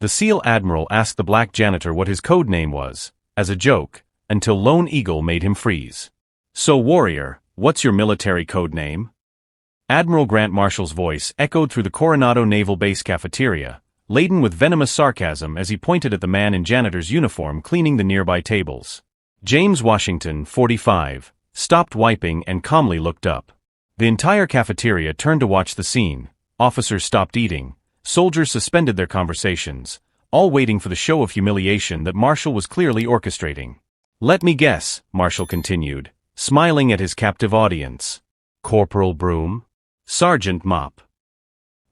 The SEAL Admiral asked the black janitor what his code name was, as a joke, until Lone Eagle made him freeze. "So warrior, what's your military code name?" Admiral Grant Marshall's voice echoed through the Coronado Naval Base cafeteria, laden with venomous sarcasm as he pointed at the man in janitor's uniform cleaning the nearby tables. James Washington, 45, stopped wiping and calmly looked up. The entire cafeteria turned to watch the scene. Officers stopped eating. Soldiers suspended their conversations, all waiting for the show of humiliation that Marshall was clearly orchestrating. "Let me guess," Marshall continued, smiling at his captive audience. "Corporal Broom? Sergeant Mop?"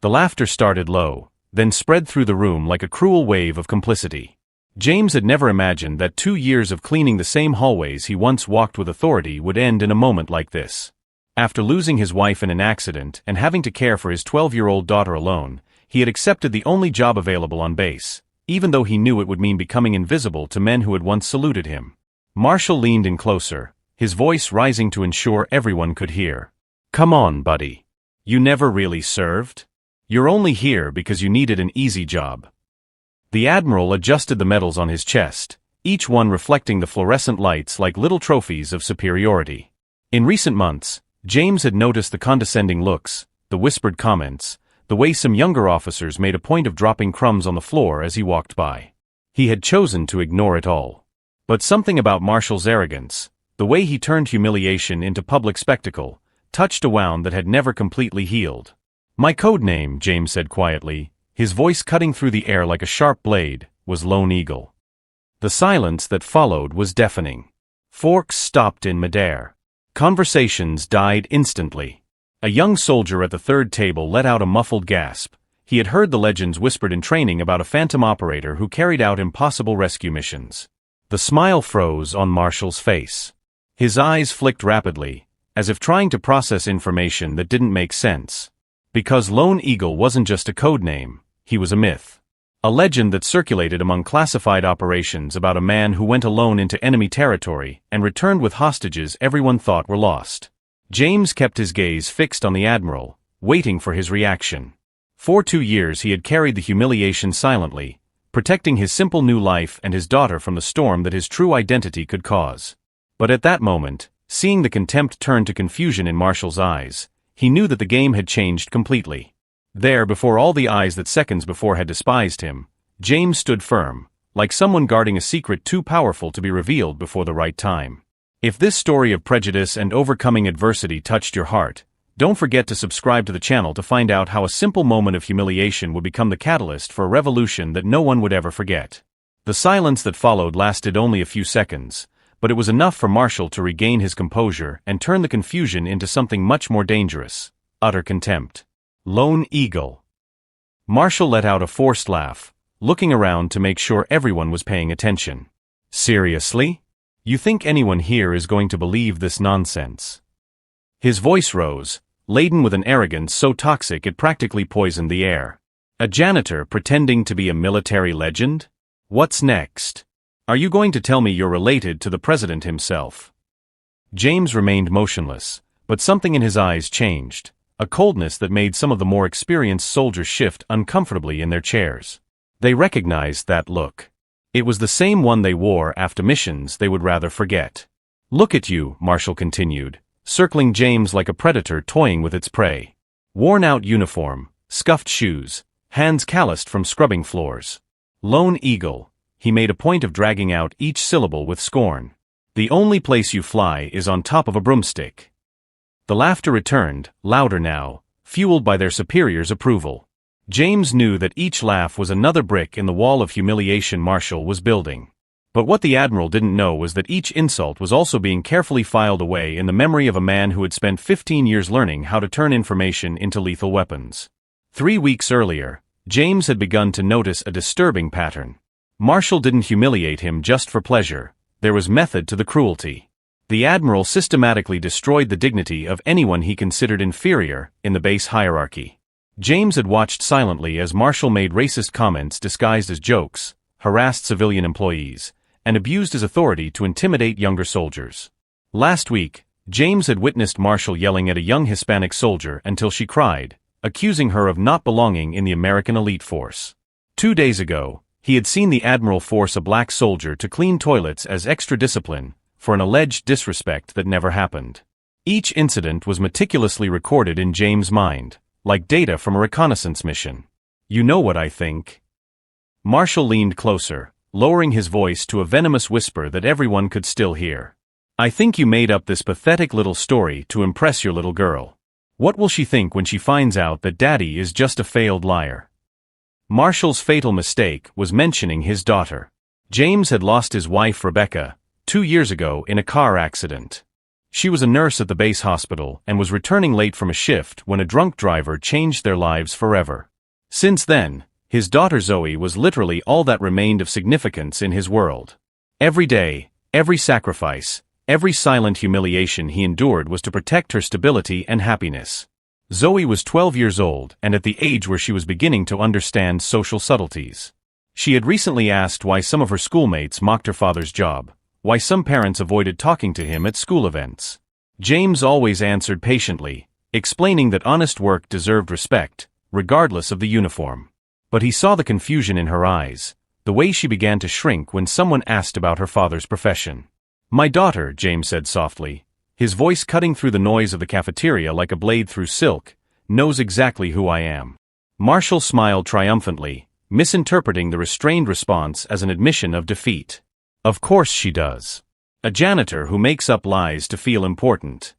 The laughter started low, then spread through the room like a cruel wave of complicity. James had never imagined that 2 years of cleaning the same hallways he once walked with authority would end in a moment like this. After losing his wife in an accident and having to care for his 12-year-old daughter alone, he had accepted the only job available on base, even though he knew it would mean becoming invisible to men who had once saluted him. Marshall leaned in closer, his voice rising to ensure everyone could hear. "Come on, buddy. You never really served? You're only here because you needed an easy job." The Admiral adjusted the medals on his chest, each one reflecting the fluorescent lights like little trophies of superiority. In recent months, James had noticed the condescending looks, the whispered comments, the way some younger officers made a point of dropping crumbs on the floor as he walked by. He had chosen to ignore it all. But something about Marshall's arrogance, the way he turned humiliation into public spectacle, touched a wound that had never completely healed. "My code name," James said quietly, his voice cutting through the air like a sharp blade, was Lone Eagle. The silence that followed was deafening. Forks stopped in midair. Conversations died instantly. A young soldier at the third table let out a muffled gasp. He had heard the legends whispered in training about a phantom operator who carried out impossible rescue missions. The smile froze on Marshall's face. His eyes flicked rapidly, as if trying to process information that didn't make sense. Because Lone Eagle wasn't just a code name, he was a myth. A legend that circulated among classified operations about a man who went alone into enemy territory and returned with hostages everyone thought were lost. James kept his gaze fixed on the Admiral, waiting for his reaction. For 2 years he had carried the humiliation silently, protecting his simple new life and his daughter from the storm that his true identity could cause. But at that moment, seeing the contempt turn to confusion in Marshall's eyes, he knew that the game had changed completely. There, before all the eyes that seconds before had despised him, James stood firm, like someone guarding a secret too powerful to be revealed before the right time. If this story of prejudice and overcoming adversity touched your heart, don't forget to subscribe to the channel to find out how a simple moment of humiliation would become the catalyst for a revolution that no one would ever forget. The silence that followed lasted only a few seconds, but it was enough for Marshall to regain his composure and turn the confusion into something much more dangerous: utter contempt. Lone Eagle. Marshall let out a forced laugh, looking around to make sure everyone was paying attention. "Seriously? You think anyone here is going to believe this nonsense?" His voice rose, laden with an arrogance so toxic it practically poisoned the air. "A janitor pretending to be a military legend? What's next? Are you going to tell me you're related to the president himself?" James remained motionless, but something in his eyes changed, a coldness that made some of the more experienced soldiers shift uncomfortably in their chairs. They recognized that look. It was the same one they wore after missions they would rather forget. "Look at you," Marshall continued, circling James like a predator toying with its prey. Worn-out uniform, scuffed shoes, hands calloused from scrubbing floors. "Lone Eagle," he made a point of dragging out each syllable with scorn. "The only place you fly is on top of a broomstick." The laughter returned, louder now, fueled by their superiors' approval. James knew that each laugh was another brick in the wall of humiliation Marshall was building. But what the Admiral didn't know was that each insult was also being carefully filed away in the memory of a man who had spent 15 years learning how to turn information into lethal weapons. 3 weeks earlier, James had begun to notice a disturbing pattern. Marshall didn't humiliate him just for pleasure. There was method to the cruelty. The Admiral systematically destroyed the dignity of anyone he considered inferior in the base hierarchy. James had watched silently as Marshall made racist comments disguised as jokes, harassed civilian employees, and abused his authority to intimidate younger soldiers. Last week, James had witnessed Marshall yelling at a young Hispanic soldier until she cried, accusing her of not belonging in the American elite force. 2 days ago, he had seen the Admiral force a black soldier to clean toilets as extra discipline for an alleged disrespect that never happened. Each incident was meticulously recorded in James' mind, like data from a reconnaissance mission. You know what I think? Marshall leaned closer, lowering his voice to a venomous whisper that everyone could still hear. I think you made up this pathetic little story to impress your little girl. What will she think when she finds out that Daddy is just a failed liar? Marshall's fatal mistake was mentioning his daughter. James had lost his wife Rebecca 2 years ago in a car accident. She was a nurse at the base hospital and was returning late from a shift when a drunk driver changed their lives forever. Since then, his daughter Zoe was literally all that remained of significance in his world. Every day, every sacrifice, every silent humiliation he endured was to protect her stability and happiness. Zoe was 12 years old and at the age where she was beginning to understand social subtleties. She had recently asked why some of her schoolmates mocked her father's job, why some parents avoided talking to him at school events. James always answered patiently, explaining that honest work deserved respect, regardless of the uniform. But he saw the confusion in her eyes, the way she began to shrink when someone asked about her father's profession. My daughter, James said softly, his voice cutting through the noise of the cafeteria like a blade through silk, knows exactly who I am. Marshall smiled triumphantly, misinterpreting the restrained response as an admission of defeat. Of course she does. A janitor who makes up lies to feel important.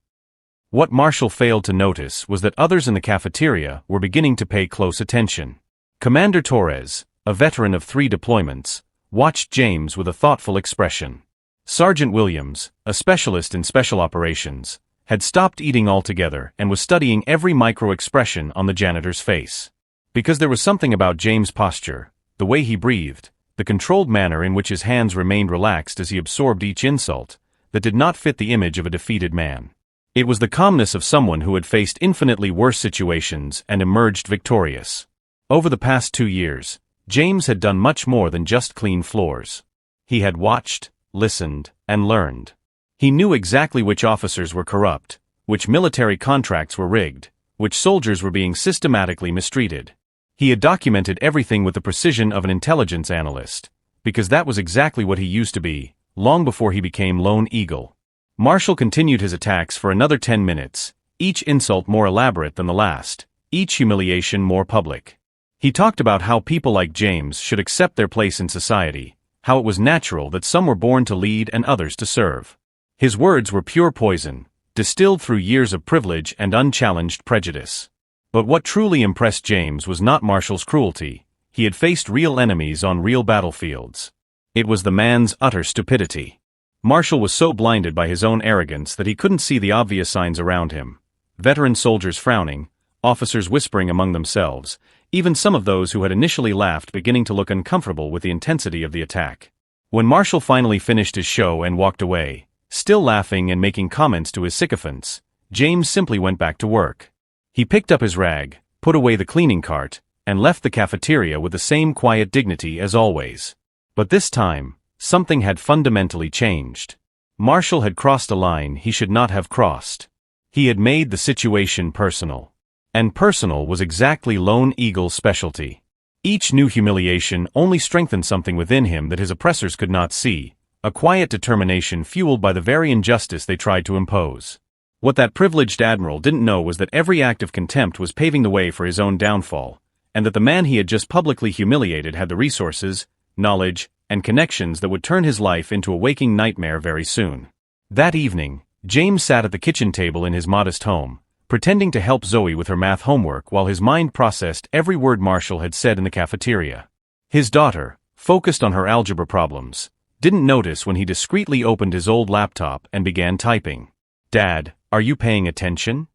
What Marshall failed to notice was that others in the cafeteria were beginning to pay close attention. Commander Torres, a veteran of 3 deployments, watched James with a thoughtful expression. Sergeant Williams, a specialist in special operations, had stopped eating altogether and was studying every micro-expression on the janitor's face. Because there was something about James' posture, the way he breathed, the controlled manner in which his hands remained relaxed as he absorbed each insult, that did not fit the image of a defeated man. It was the calmness of someone who had faced infinitely worse situations and emerged victorious. Over the past 2 years, James had done much more than just clean floors. He had watched, listened, and learned. He knew exactly which officers were corrupt, which military contracts were rigged, which soldiers were being systematically mistreated. He had documented everything with the precision of an intelligence analyst, because that was exactly what he used to be, long before he became Lone Eagle. Marshall continued his attacks for another 10 minutes, each insult more elaborate than the last, each humiliation more public. He talked about how people like James should accept their place in society, how it was natural that some were born to lead and others to serve. His words were pure poison, distilled through years of privilege and unchallenged prejudice. But what truly impressed James was not Marshall's cruelty. He had faced real enemies on real battlefields. It was the man's utter stupidity. Marshall was so blinded by his own arrogance that he couldn't see the obvious signs around him. Veteran soldiers frowning, officers whispering among themselves, even some of those who had initially laughed beginning to look uncomfortable with the intensity of the attack. When Marshall finally finished his show and walked away, still laughing and making comments to his sycophants, James simply went back to work. He picked up his rag, put away the cleaning cart, and left the cafeteria with the same quiet dignity as always. But this time, something had fundamentally changed. Marshall had crossed a line he should not have crossed. He had made the situation personal. And personal was exactly Lone Eagle's specialty. Each new humiliation only strengthened something within him that his oppressors could not see, a quiet determination fueled by the very injustice they tried to impose. What that privileged admiral didn't know was that every act of contempt was paving the way for his own downfall, and that the man he had just publicly humiliated had the resources, knowledge, and connections that would turn his life into a waking nightmare very soon. That evening, James sat at the kitchen table in his modest home, pretending to help Zoe with her math homework while his mind processed every word Marshall had said in the cafeteria. His daughter, focused on her algebra problems, didn't notice when he discreetly opened his old laptop and began typing. "Dad, are you paying attention?"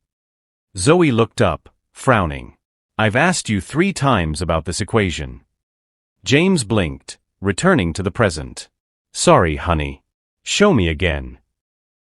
Zoe looked up, frowning. "I've asked you 3 times about this equation." James blinked, returning to the present. "Sorry, honey. Show me again."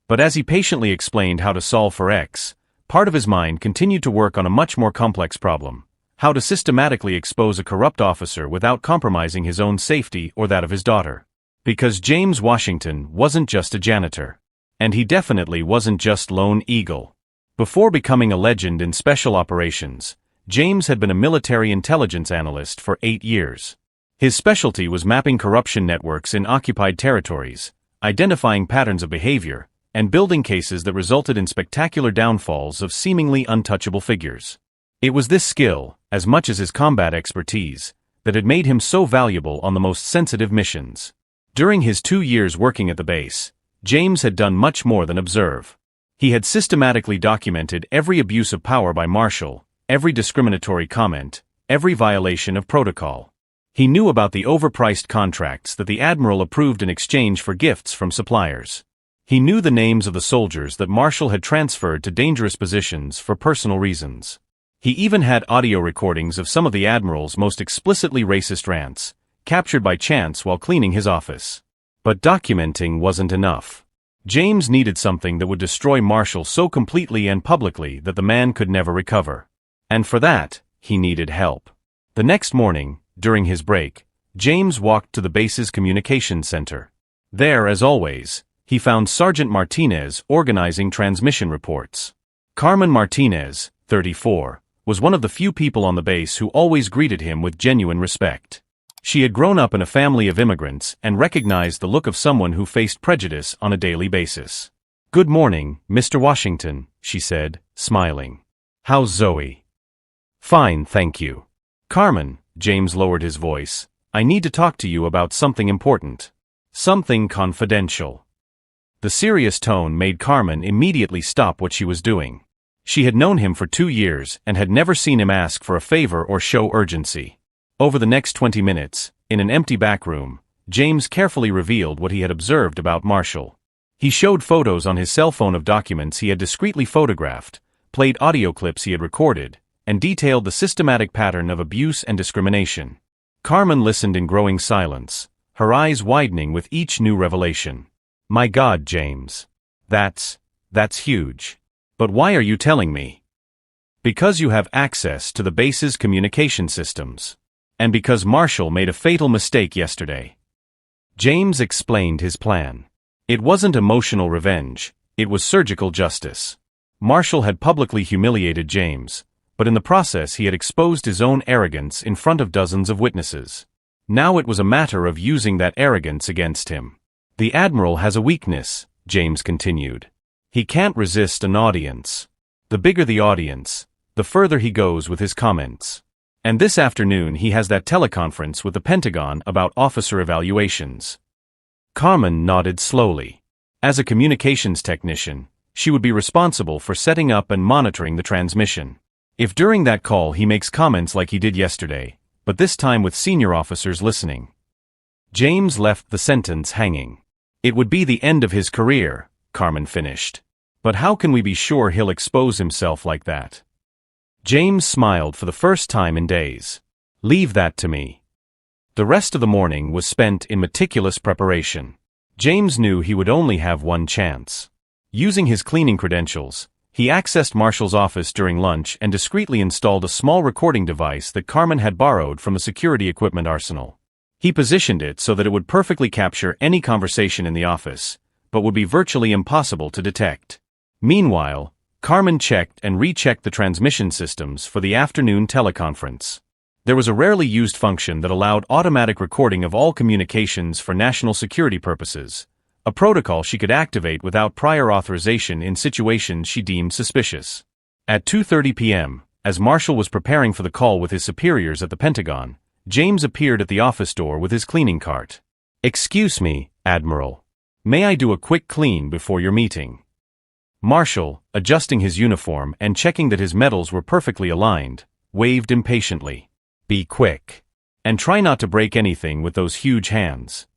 But as he patiently explained how to solve for x, part of his mind continued to work on a much more complex problem: how to systematically expose a corrupt officer without compromising his own safety or that of his daughter. Because James Washington wasn't just a janitor. And he definitely wasn't just Lone Eagle. Before becoming a legend in special operations, James had been a military intelligence analyst for 8 years. His specialty was mapping corruption networks in occupied territories, identifying patterns of behavior, and building cases that resulted in spectacular downfalls of seemingly untouchable figures. It was this skill, as much as his combat expertise, that had made him so valuable on the most sensitive missions. During his 2 years working at the base, James had done much more than observe. He had systematically documented every abuse of power by Marshall, every discriminatory comment, every violation of protocol. He knew about the overpriced contracts that the Admiral approved in exchange for gifts from suppliers. He knew the names of the soldiers that Marshall had transferred to dangerous positions for personal reasons. He even had audio recordings of some of the Admiral's most explicitly racist rants, captured by chance while cleaning his office. But documenting wasn't enough. James needed something that would destroy Marshall so completely and publicly that the man could never recover. And for that, he needed help. The next morning, during his break, James walked to the base's communications center. There, as always, he found Sergeant Martinez organizing transmission reports. Carmen Martinez, 34, was one of the few people on the base who always greeted him with genuine respect. She had grown up in a family of immigrants and recognized the look of someone who faced prejudice on a daily basis. "Good morning, Mr. Washington," she said, smiling. "How's Zoe?" "Fine, thank you." "Carmen," James lowered his voice, "I need to talk to you about something important. Something confidential." The serious tone made Carmen immediately stop what she was doing. She had known him for 2 years and had never seen him ask for a favor or show urgency. Over the next 20 minutes, in an empty back room, James carefully revealed what he had observed about Marshall. He showed photos on his cell phone of documents he had discreetly photographed, played audio clips he had recorded, and detailed the systematic pattern of abuse and discrimination. Carmen listened in growing silence, her eyes widening with each new revelation. "My God, James. That's huge. But why are you telling me?" "Because you have access to the base's communication systems. And because Marshall made a fatal mistake yesterday." James explained his plan. It wasn't emotional revenge, it was surgical justice. Marshall had publicly humiliated James, but in the process he had exposed his own arrogance in front of dozens of witnesses. Now it was a matter of using that arrogance against him. "The Admiral has a weakness," James continued. "He can't resist an audience. The bigger the audience, the further he goes with his comments. And this afternoon he has that teleconference with the Pentagon about officer evaluations." Carmen nodded slowly. As a communications technician, she would be responsible for setting up and monitoring the transmission. If during that call he makes comments like he did yesterday, but this time with senior officers listening. James left the sentence hanging. "It would be the end of his career," Carmen finished. "But how can we be sure he'll expose himself like that?" James smiled for the first time in days. "Leave that to me." The rest of the morning was spent in meticulous preparation. James knew he would only have one chance. Using his cleaning credentials, he accessed Marshall's office during lunch and discreetly installed a small recording device that Carmen had borrowed from a security equipment arsenal. He positioned it so that it would perfectly capture any conversation in the office, but would be virtually impossible to detect. Meanwhile, Carmen checked and rechecked the transmission systems for the afternoon teleconference. There was a rarely used function that allowed automatic recording of all communications for national security purposes, a protocol she could activate without prior authorization in situations she deemed suspicious. At 2:30 p.m., as Marshall was preparing for the call with his superiors at the Pentagon, James appeared at the office door with his cleaning cart. "Excuse me, Admiral. May I do a quick clean before your meeting?" Marshall, adjusting his uniform and checking that his medals were perfectly aligned, waved impatiently. "Be quick. And try not to break anything with those huge hands."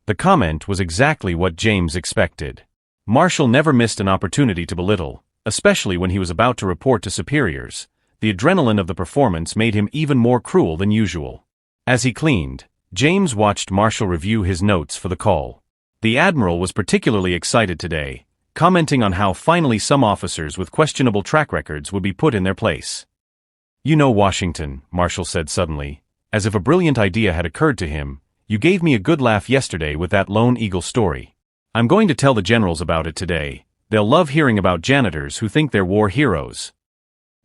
The comment was exactly what James expected. Marshall never missed an opportunity to belittle, especially when he was about to report to superiors. The adrenaline of the performance made him even more cruel than usual. As he cleaned, James watched Marshall review his notes for the call. The Admiral was particularly excited today, commenting on how finally some officers with questionable track records would be put in their place. "You know, Washington," Marshall said suddenly, as if a brilliant idea had occurred to him, "you gave me a good laugh yesterday with that Lone Eagle story. I'm going to tell the generals about it today. They'll love hearing about janitors who think they're war heroes."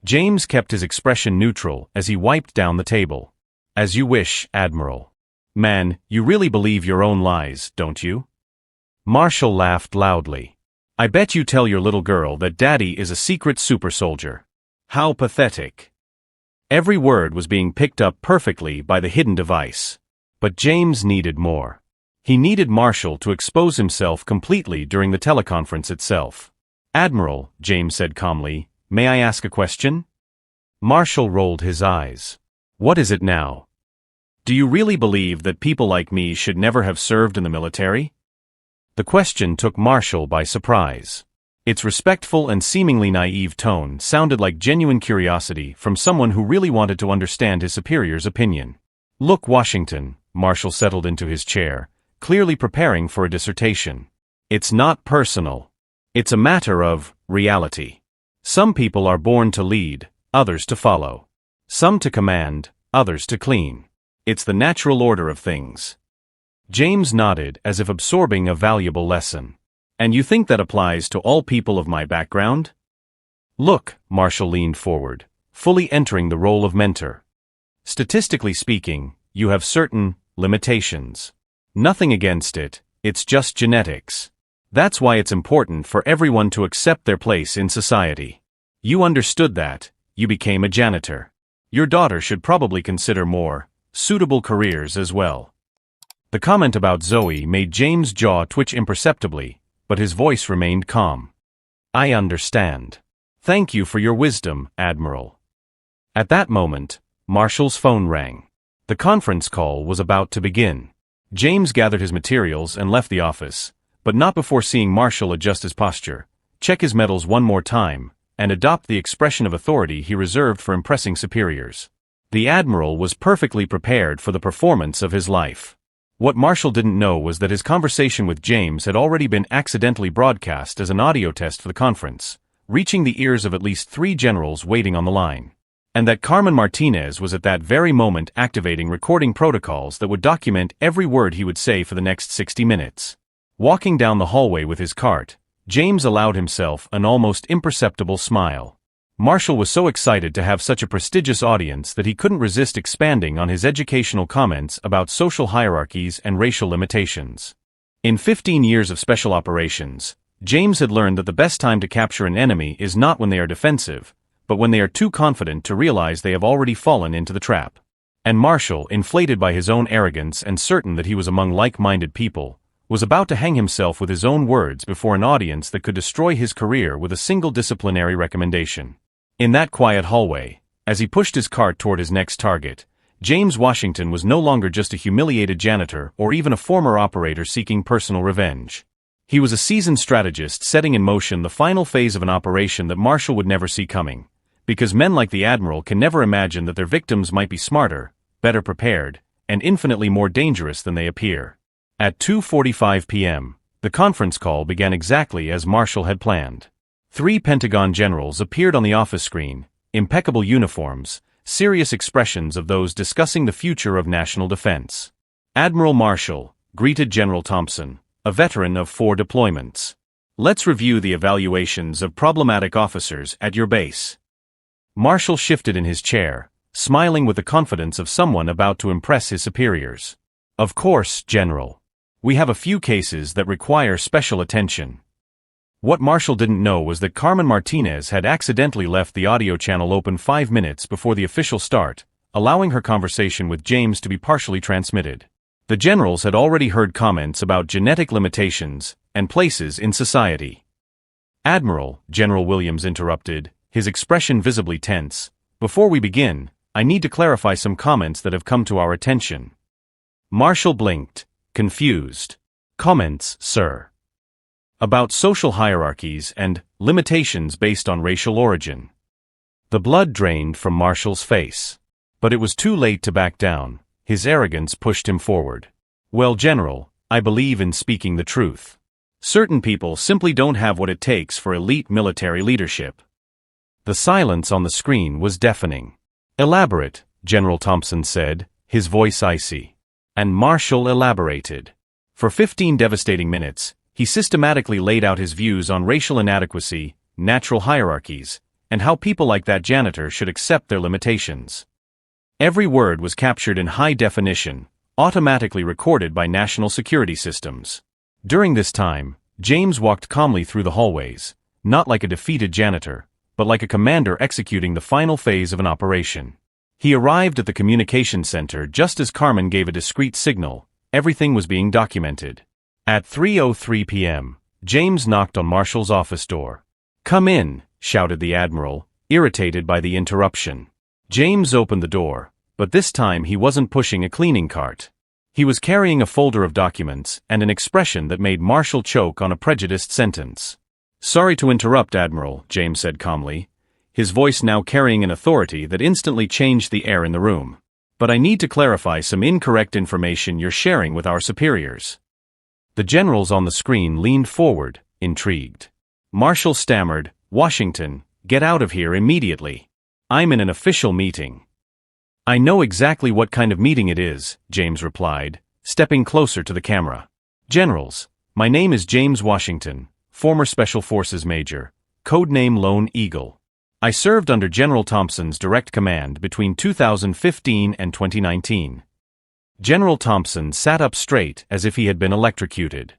James kept his expression neutral as he wiped down the table. "As you wish, Admiral." Man, you really believe your own lies, don't you? Marshall laughed loudly. I bet you tell your little girl that Daddy is a secret super soldier. How pathetic. Every word was being picked up perfectly by the hidden device. But James needed more. He needed Marshall to expose himself completely during the teleconference itself. Admiral, James said calmly, may I ask a question? Marshall rolled his eyes. What is it now? Do you really believe that people like me should never have served in the military? The question took Marshall by surprise. Its respectful and seemingly naive tone sounded like genuine curiosity from someone who really wanted to understand his superior's opinion. Look, Washington, Marshall settled into his chair, clearly preparing for a dissertation. It's not personal. It's a matter of reality. Some people are born to lead, others to follow. Some to command, others to clean. It's the natural order of things. James nodded as if absorbing a valuable lesson. And you think that applies to all people of my background? Look, Marshall leaned forward, fully entering the role of mentor. Statistically speaking, you have certain limitations. Nothing against it, it's just genetics. That's why it's important for everyone to accept their place in society. You understood that, you became a janitor. Your daughter should probably consider more suitable careers as well. The comment about Zoe made James' jaw twitch imperceptibly, but his voice remained calm. I understand. Thank you for your wisdom, Admiral. At that moment, Marshall's phone rang. The conference call was about to begin. James gathered his materials and left the office, but not before seeing Marshall adjust his posture, check his medals one more time, and adopt the expression of authority he reserved for impressing superiors. The Admiral was perfectly prepared for the performance of his life. What Marshall didn't know was that his conversation with James had already been accidentally broadcast as an audio test for the conference, reaching the ears of at least 3 generals waiting on the line. And that Carmen Martinez was at that very moment activating recording protocols that would document every word he would say for the next 60 minutes. Walking down the hallway with his cart, James allowed himself an almost imperceptible smile. Marshall was so excited to have such a prestigious audience that he couldn't resist expanding on his educational comments about social hierarchies and racial limitations. In 15 years of special operations, James had learned that the best time to capture an enemy is not when they are defensive, but when they are too confident to realize they have already fallen into the trap. And Marshall, inflated by his own arrogance and certain that he was among like-minded people, was about to hang himself with his own words before an audience that could destroy his career with a single disciplinary recommendation. In that quiet hallway, as he pushed his cart toward his next target, James Washington was no longer just a humiliated janitor or even a former operator seeking personal revenge. He was a seasoned strategist setting in motion the final phase of an operation that Marshall would never see coming, because men like the Admiral can never imagine that their victims might be smarter, better prepared, and infinitely more dangerous than they appear. At 2:45 p.m., the conference call began exactly as Marshall had planned. 3 Pentagon generals appeared on the office screen, impeccable uniforms, serious expressions of those discussing the future of national defense. Admiral Marshall greeted General Thompson, a veteran of 4 deployments. Let's review the evaluations of problematic officers at your base. Marshall shifted in his chair, smiling with the confidence of someone about to impress his superiors. Of course, General. We have a few cases that require special attention. What Marshall didn't know was that Carmen Martinez had accidentally left the audio channel open 5 minutes before the official start, allowing her conversation with James to be partially transmitted. The generals had already heard comments about genetic limitations and places in society. Admiral, General Williams interrupted, his expression visibly tense. Before we begin, I need to clarify some comments that have come to our attention. Marshall blinked, confused. Comments, sir. About social hierarchies and limitations based on racial origin. The blood drained from Marshall's face. But it was too late to back down. His arrogance pushed him forward. Well, General, I believe in speaking the truth. Certain people simply don't have what it takes for elite military leadership. The silence on the screen was deafening. Elaborate, General Thompson said, his voice icy. And Marshall elaborated. For 15 devastating minutes, he systematically laid out his views on racial inadequacy, natural hierarchies, and how people like that janitor should accept their limitations. Every word was captured in high definition, automatically recorded by national security systems. During this time, James walked calmly through the hallways, not like a defeated janitor, but like a commander executing the final phase of an operation. He arrived at the communication center just as Carmen gave a discreet signal. Everything was being documented. At 3:03 p.m., James knocked on Marshall's office door. "Come in," shouted the Admiral, irritated by the interruption. James opened the door, but this time he wasn't pushing a cleaning cart. He was carrying a folder of documents and an expression that made Marshall choke on a prejudiced sentence. "Sorry to interrupt, Admiral," James said calmly, his voice now carrying an authority that instantly changed the air in the room. "But I need to clarify some incorrect information you're sharing with our superiors." The generals on the screen leaned forward, intrigued. Marshall stammered, "Washington, get out of here immediately. I'm in an official meeting." "I know exactly what kind of meeting it is," James replied, stepping closer to the camera. "Generals, my name is James Washington, former Special Forces Major, codename Lone Eagle. I served under General Thompson's direct command between 2015 and 2019. General Thompson sat up straight as if he had been electrocuted.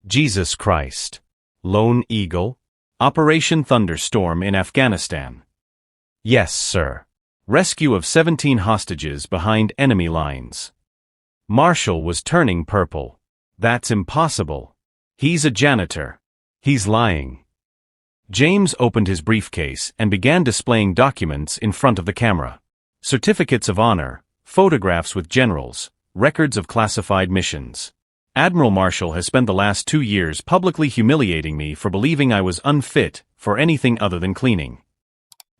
"Jesus Christ. Lone Eagle? Operation Thunderstorm in Afghanistan?" "Yes, sir. Rescue of 17 hostages behind enemy lines." Marshall was turning purple. "That's impossible. He's a janitor. He's lying." James opened his briefcase and began displaying documents in front of the camera. Certificates of honor, photographs with generals, records of classified missions. "Admiral Marshall has spent the last 2 years publicly humiliating me for believing I was unfit for anything other than cleaning."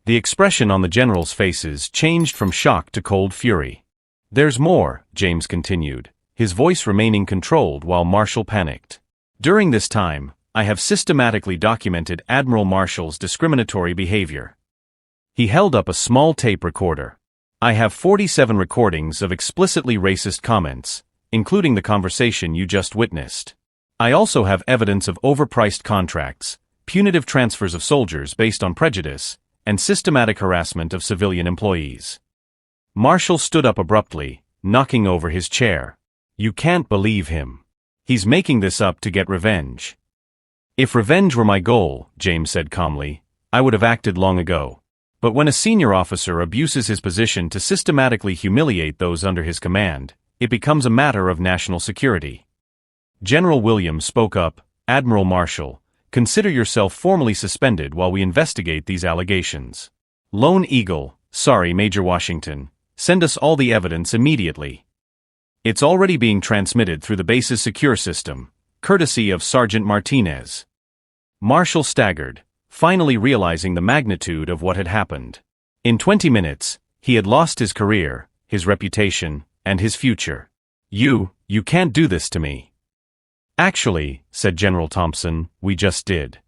The expression on the generals' faces changed from shock to cold fury. "There's more," James continued, his voice remaining controlled while Marshall panicked. "During this time, I have systematically documented Admiral Marshall's discriminatory behavior." He held up a small tape recorder. "I have 47 recordings of explicitly racist comments, including the conversation you just witnessed. I also have evidence of overpriced contracts, punitive transfers of soldiers based on prejudice, and systematic harassment of civilian employees." Marshall stood up abruptly, knocking over his chair. "You can't believe him. He's making this up to get revenge." "If revenge were my goal," James said calmly, "I would have acted long ago. But when a senior officer abuses his position to systematically humiliate those under his command, it becomes a matter of national security." General Williams spoke up, "Admiral Marshall, consider yourself formally suspended while we investigate these allegations." "Lone Eagle, sorry, Major Washington, send us all the evidence immediately. It's already being transmitted through the base's secure system, courtesy of Sergeant Martinez." Marshall staggered, finally realizing the magnitude of what had happened. In 20 minutes, he had lost his career, his reputation, and his future. You can't do this to me." "Actually," said General Thompson, "we just did."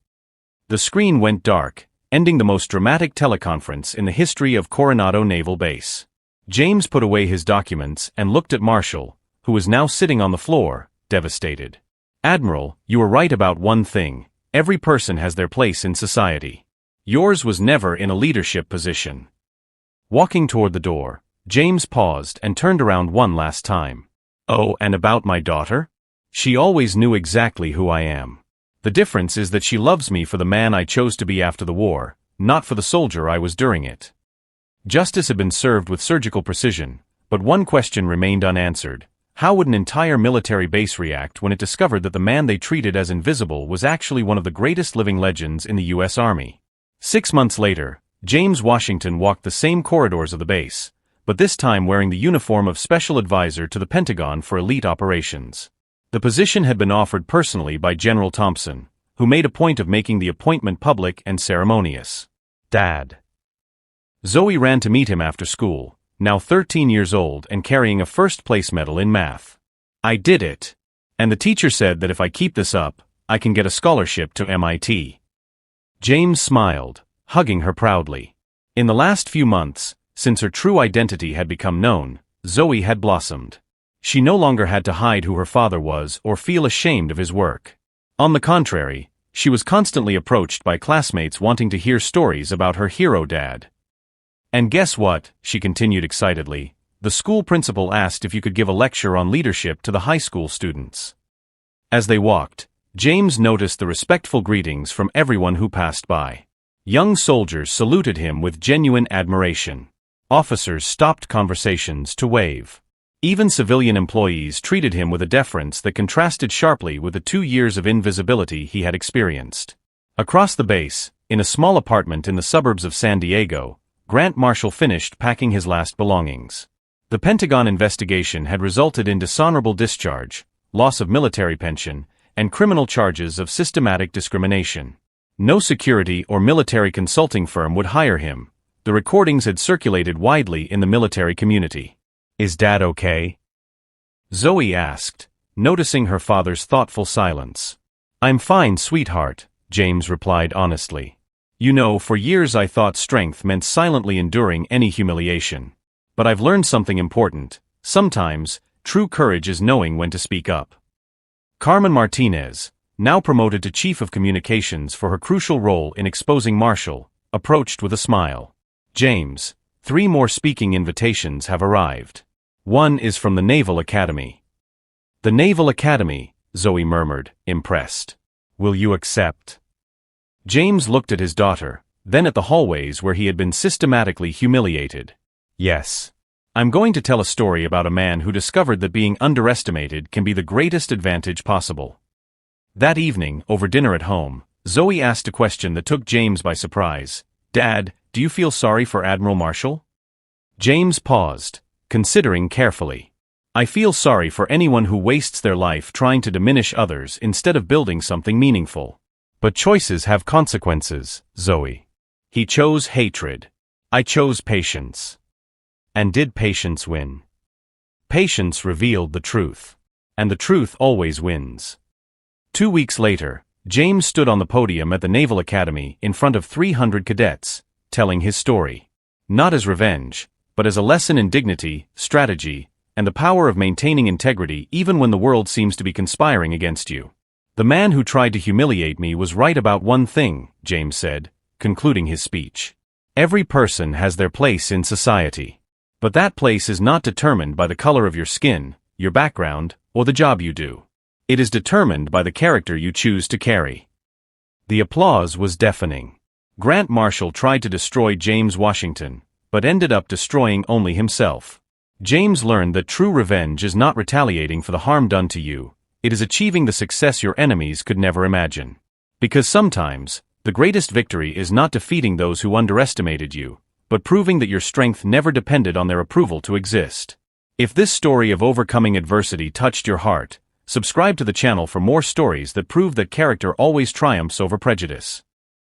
The screen went dark, ending the most dramatic teleconference in the history of Coronado Naval Base. James put away his documents and looked at Marshall, who was now sitting on the floor, devastated. "Admiral, you were right about one thing. Every person has their place in society. Yours was never in a leadership position." Walking toward the door, James paused and turned around one last time. "Oh, and about my daughter? She always knew exactly who I am. The difference is that she loves me for the man I chose to be after the war, not for the soldier I was during it." Justice had been served with surgical precision, but one question remained unanswered. How would an entire military base react when it discovered that the man they treated as invisible was actually one of the greatest living legends in the U.S. Army? 6 months later, James Washington walked the same corridors of the base, but this time wearing the uniform of Special Advisor to the Pentagon for elite operations. The position had been offered personally by General Thompson, who made a point of making the appointment public and ceremonious. "Dad." Zoe ran to meet him after school, now 13 years old and carrying a first-place medal in math. "I did it. And the teacher said that if I keep this up, I can get a scholarship to MIT. James smiled, hugging her proudly. In the last few months, since her true identity had become known, Zoe had blossomed. She no longer had to hide who her father was or feel ashamed of his work. On the contrary, she was constantly approached by classmates wanting to hear stories about her hero dad. "And guess what?" she continued excitedly. the school principal asked if you could give a lecture on leadership to the high school students. As they walked, James noticed the respectful greetings from everyone who passed by. Young soldiers saluted him with genuine admiration. Officers stopped conversations to wave. Even civilian employees treated him with a deference that contrasted sharply with the 2 years of invisibility he had experienced. Across the base, in a small apartment in the suburbs of San Diego, Grant Marshall finished packing his last belongings. The Pentagon investigation had resulted in dishonorable discharge, loss of military pension, and criminal charges of systematic discrimination. No security or military consulting firm would hire him. The recordings had circulated widely in the military community. "Is Dad okay?" Zoe asked, noticing her father's thoughtful silence. "I'm fine, sweetheart," James replied honestly. "You know, for years I thought strength meant silently enduring any humiliation. But I've learned something important. Sometimes, true courage is knowing when to speak up." Carmen Martinez, now promoted to Chief of Communications for her crucial role in exposing Marshall, approached with a smile. "James, 3 more speaking invitations have arrived. One is from the Naval Academy." "The Naval Academy," Zoe murmured, impressed. "Will you accept?" James looked at his daughter, then at the hallways where he had been systematically humiliated. "Yes. I'm going to tell a story about a man who discovered that being underestimated can be the greatest advantage possible." That evening, over dinner at home, Zoe asked a question that took James by surprise. "Dad, do you feel sorry for Admiral Marshall?" James paused, considering carefully. "I feel sorry for anyone who wastes their life trying to diminish others instead of building something meaningful. But choices have consequences, Zoe. He chose hatred. I chose patience. And did patience win? Patience revealed the truth. And the truth always wins." 2 weeks later, James stood on the podium at the Naval Academy in front of 300 cadets, telling his story. Not as revenge, but as a lesson in dignity, strategy, and the power of maintaining integrity even when the world seems to be conspiring against you. "The man who tried to humiliate me was right about one thing," James said, concluding his speech. "Every person has their place in society. But that place is not determined by the color of your skin, your background, or the job you do. It is determined by the character you choose to carry." The applause was deafening. Grant Marshall tried to destroy James Washington, but ended up destroying only himself. James learned that true revenge is not retaliating for the harm done to you, it is achieving the success your enemies could never imagine. Because sometimes, the greatest victory is not defeating those who underestimated you, but proving that your strength never depended on their approval to exist. If this story of overcoming adversity touched your heart, subscribe to the channel for more stories that prove that character always triumphs over prejudice.